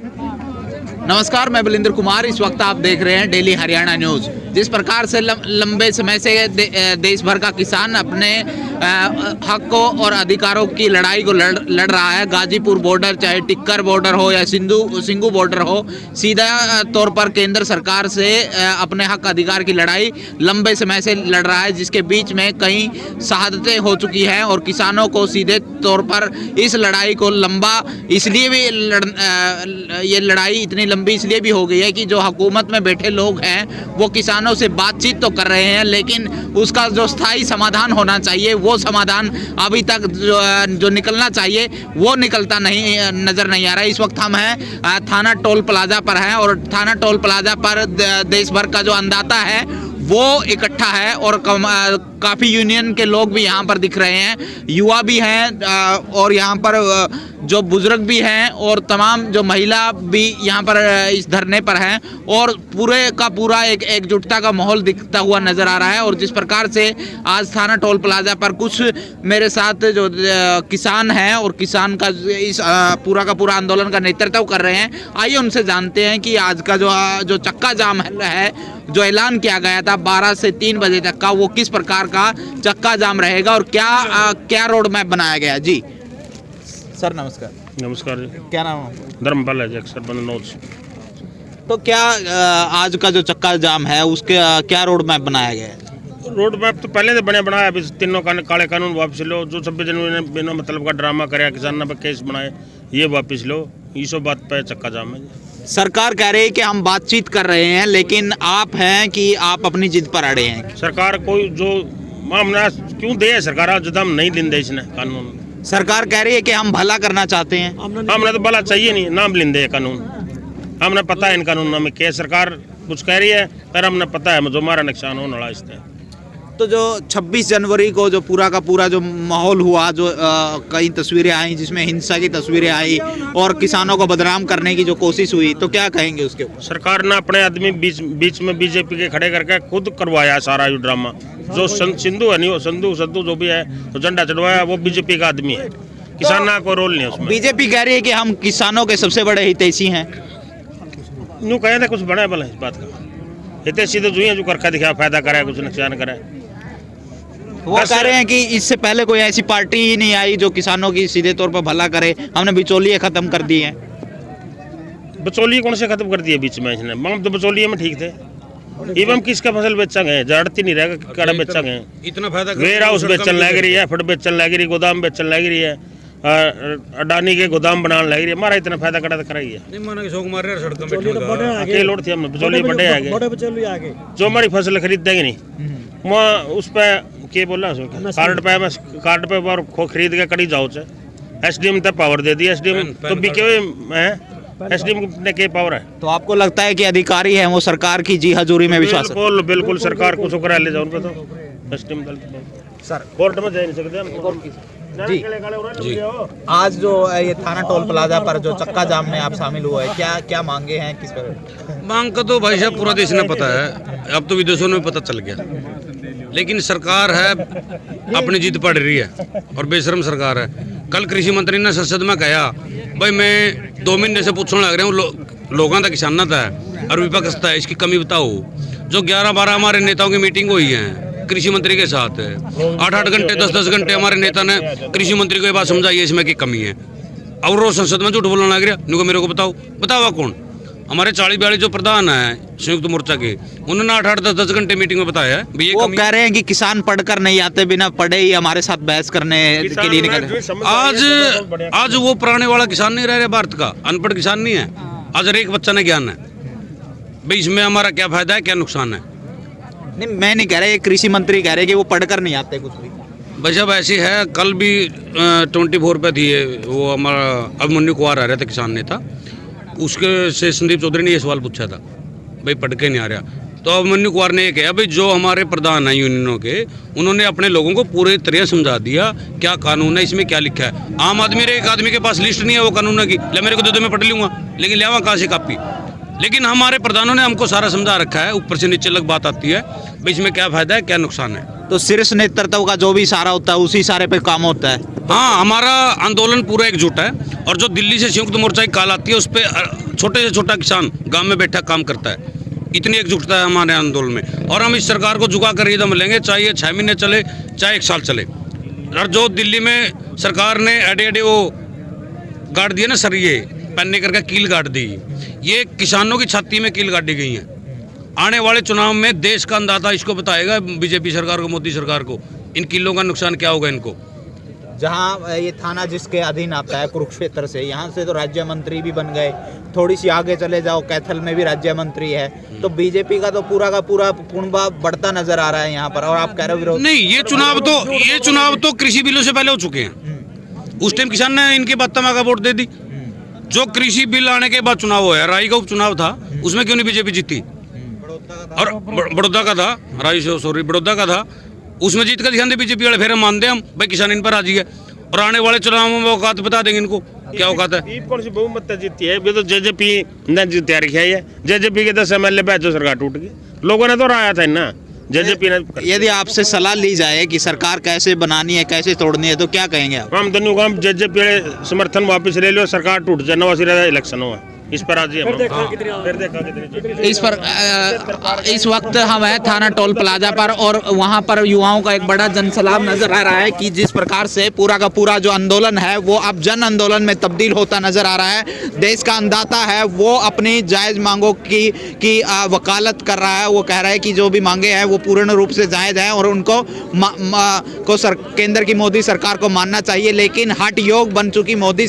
नमस्कार, मैं बलिंदर कुमार। इस वक्त आप देख रहे हैं डेली हरियाणा न्यूज़। जिस प्रकार से लंबे समय से देश भर का किसान अपने हकों और अधिकारों की लड़ाई को लड़ रहा है। गाजीपुर बॉर्डर, चाहे टिक्कर बॉर्डर हो या सिंघू बॉर्डर हो, सीधा तौर पर केंद्र सरकार से अपने हक अधिकार की लड़ाई लंबे समय से लड़ रहा है, जिसके बीच में कई शहादतें हो चुकी हैं। और किसानों को सीधे तौर पर इस लड़ाई को लंबा इसलिए भी ये लड़ाई इतनी लंबी इसलिए भी हो गई है कि जो हुकूमत में बैठे लोग हैं वो किसानों से बातचीत तो कर रहे हैं, लेकिन उसका जो स्थायी समाधान होना चाहिए वो समाधान अभी तक जो निकलना चाहिए वो निकलता नहीं, नज़र नहीं आ रहा है। इस वक्त हम हैं थाना टोल प्लाजा पर हैं और थाना टोल प्लाजा पर देश भर का जो अन्नदाता है वो इकट्ठा है और काफ़ी यूनियन के लोग भी यहाँ पर दिख रहे हैं, युवा भी हैं और यहाँ पर जो बुजुर्ग भी हैं और तमाम जो महिला भी यहाँ पर इस धरने पर हैं और पूरे का पूरा एक एकजुटता का माहौल दिखता हुआ नज़र आ रहा है। और जिस प्रकार से आज थाना टोल प्लाजा पर कुछ मेरे साथ जो किसान हैं और किसान का इस पूरा का पूरा आंदोलन का नेतृत्व कर रहे हैं, आइए उनसे जानते हैं कि आज का जो चक्का जाम है, जो ऐलान किया गया था 12 से 3 बजे तक का, वो किस प्रकार का चक्का जाम रहेगा और क्या रोड मैप बनाया गया। जी सर नमस्कार। नमस्कार जी। क्या नाम है? धर्मपाल है जी, अक्सर बनोज। तो क्या आज का जो चक्का जाम है उसके क्या रोड मैप बनाया गया है? रोड मैप तो पहले से बनाया, अभी तीनों काले कानून वापस लो। जो 26 जनवरी ने बिना मतलब का ड्रामा कराया, किसानों पर केस बनाए, ये वापस लो। ये सब बात पे चक्का जाम है जी। सरकार कह रही है कि हम बातचीत कर रहे हैं, लेकिन आप हैं कि आप अपनी जिद पर अड़े हैं। सरकार कोई जो मामला क्यों दे, सरकार जो हम नहीं दिन दे इसने कानून। सरकार कह रही है कि हम भला करना चाहते हैं। हमने तो भला चाहिए नहीं, नाम लिंदे कानून। हमने पता है इन कानूनों में क्या सरकार कुछ कह रही है, पर हमने पता है जो हमारा नुकसान होने वाला इससे। तो जो 26 जनवरी को जो पूरा का पूरा जो माहौल हुआ, जो कई तस्वीरें आई जिसमें हिंसा की तस्वीरें आई और किसानों को बदनाम करने की जो कोशिश हुई, तो क्या कहेंगे उसके ऊपर? सरकार ने अपने आदमी बीच में बीजेपी के खड़े करके खुद करवाया सारा ये ड्रामा। जो सिंधु है नहीं, वो सद्दू जो भी है तो झंडा चढ़वाया, वो बीजेपी का आदमी है। किसान का कोई रोल नहीं है उसमें। बीजेपी कह रही है कि हम किसानों के सबसे बड़े हितैषी हैं। यूँ कहे थे कुछ बना भला इस बात का। हितैषी तो जो है जो करके दिखा, फायदा करे, कुछ नुकसान करे। वो कह रहे हैं कि इससे पहले कोई ऐसी पार्टी ही नहीं आई जो किसानों की सीधे तौर पर भला करे, हमने बिचौलिए खत्म कर दिए हैं। बिचौलिए कौन से खत्म कर दिए बीच में इसने? हम तो बिचौलिए में ठीक थे। एवं किसका फसल बेचा गए, जड़ती नहीं रहेगा, कड़ा बेचा गए, इतना फायदा वेयर हाउस बेचन लग रही है, फट बेचन लग रही, गोदाम बेचन लग रही है, अडानी के गोदाम बनाने लग रही है। हमारा इतना फायदा कड़ा कराई है। लोड थी हम बिचौलिए बड़े आगे जो हमारी फसल खरीद देंगे नहीं, वहाँ उस पर क्या बोला कार्ड पे खरीद के कड़ी जाओ। एसडीएम तक पावर दे दी, एसडीएम तो बिके हुए हैं, एसडीएम ने क्या पावर है? तो आपको लगता है कि अधिकारी है वो सरकार की जी हजूरी में विश्वास? बिल्कुल सरकार को करा ले जाओ उनको। तो एसडीएम सर कोर्ट में जा नहीं सकते हम। जी आज जो ये थाना टोल प्लाजा पर जो चक्का जाम में आप शामिल हुए हैं, क्या मांगे हैं, किस पर? मांग का तो भाई साहब पूरा देश ने पता है, अब तो विदेशों में पता चल गया। लेकिन सरकार है अपनी जिद पड़ रही है और बेशरम सरकार है। कल कृषि मंत्री ने संसद में कहा भाई मैं 2 महीने से पूछने लग रहा हूँ लोगों का किसान था और विपक्ष था, इसकी कमी बताओ। जो 11-12 हमारे नेताओं की मीटिंग हुई है कृषि मंत्री के साथ, 8-8 घंटे 10-10 घंटे हमारे नेता ने कृषि मंत्री को ये बात समझाई है इसमें की कमी है, और वो संसद में झूठ बोलने लग रहा। मेरे को बताओ कौन? हमारे 40-42 जो प्रधान है संयुक्त मोर्चा के, उन्होंने 8-8 10-10 घंटे मीटिंग में बताया है। वो कह रहे हैं कि किसान पढ़कर नहीं आते, बिना पढ़े ही हमारे साथ बहस करने के लिए निकले। आज वो पुराने वाला किसान नहीं रह रहा भारत का, अनपढ़ किसान नहीं है। आज हर एक बच्चा ने ज्ञान है भाई इसमें हमारा क्या फायदा है, क्या नुकसान है। नहीं मैं नहीं कह रहा, कृषि मंत्री कह रहे कि वो पढ़कर नहीं आते कुछ भी। भाई साहब ऐसी है, कल भी 24 पे थी वो हमारा अभिमन्यु कुमार आ रहे थे किसान नेता, उसके से संदीप चौधरी ने ये सवाल पूछा था भाई पढ़ के नहीं आ रहा। तो अभिमन्यु कुमार ने ये कहा भाई जो हमारे प्रधान हैं यूनियनों के, उन्होंने अपने लोगों को पूरी तरह समझा दिया क्या कानून है, इसमें क्या लिखा है। आम आदमी एक आदमी के पास लिस्ट नहीं है वो कानून की, ले मेरे को दे दो मैं पढ़ लूँगा, लेकिन ले कहाँ से कापी? लेकिन हमारे प्रधानों ने हमको सारा समझा रखा है, ऊपर से नीचे लग बात आती है, भाई इसमें क्या फायदा है क्या नुकसान है। तो शीर्ष नेतृत्व का जो भी सारा होता है उसी सारे पे काम होता है। हाँ, हमारा आंदोलन पूरा एकजुट है, और जो दिल्ली से संयुक्त मोर्चा की कॉल आती है उस पर छोटे से छोटा किसान गांव में बैठा काम करता है। इतनी एकजुटता है हमारे आंदोलन में, और हम इस सरकार को झुका कर एकदम लेंगे, चाहे 6 महीने चले चाहे 1 साल चले। और जो दिल्ली में सरकार ने एडे एडे वो गाड़ दिए ना सरिये पहनने करके कील गाड़ दी, ये किसानों की छाती में कील गाड़ी गई है। आने वाले चुनाव में देश का अंदाजा इसको बताएगा, बीजेपी सरकार को, मोदी सरकार को, इन किलों का नुकसान क्या होगा इनको। जहाँ ये थाना जिसके अधीन आता है कुरुक्षेत्र से, यहाँ से तो राज्य मंत्री भी बन गए, थोड़ी सी आगे चले जाओ कैथल में भी राज्य मंत्री है। तो बीजेपी का तो पूरा का पूरा पुनबा बढ़ता नजर आ रहा है यहाँ पर, और आप कह रहे हो विरोध नहीं। ये चुनाव तो कृषि बिलों से पहले हो चुके हैं। उस टाइम किसान ने इनकी बात तमा का वोट दे दी। जो कृषि बिल आने के बाद चुनाव हुआ, राई का उपचुनाव था, उसमें क्यों नहीं बीजेपी जीती? और बड़ौदा का था, बड़ौदा का था, उसमें जीत कर दिखाते थे बीजेपी वाले। फिर हम मानते हैं भाई किसान इन पर राजी है, और आने वाले चुनावों में औकात बता देंगे इनको क्या औकात है। कौन सी बहुमत जीती है? तो जेजेपी ने जी तैयारी किया है। जेजेपी के 10 MLA पे जो सरकार टूट गई, लोगों ने तो राया था ना, जेजेपी ने। यदि आपसे सलाह ली जाए कि सरकार कैसे बनानी है, कैसे तोड़नी है, तो क्या कहेंगे आप? हम दोनों काम जेजेपी समर्थन वापस ले लो, सरकार टूट जाए, नवा सिरा इलेक्शन हुआ, इस पर आज इस वक्त हम है थाना टोल प्लाजा पर, और वहां पर युवाओं का एक बड़ा जनसैलाब नजर आ रहा है कि जिस प्रकार से पूरा का पूरा जो आंदोलन है वो अब जन आंदोलन में तब्दील होता नजर आ रहा है। देश का अन्नदाता है वो अपनी जायज मांगों की वकालत कर रहा है। वो कह रहा है कि जो भी मांगे हैं वो पूर्ण रूप से जायज है और उनको केंद्र की मोदी सरकार को मानना चाहिए, लेकिन हठ योग बन चुकी मोदी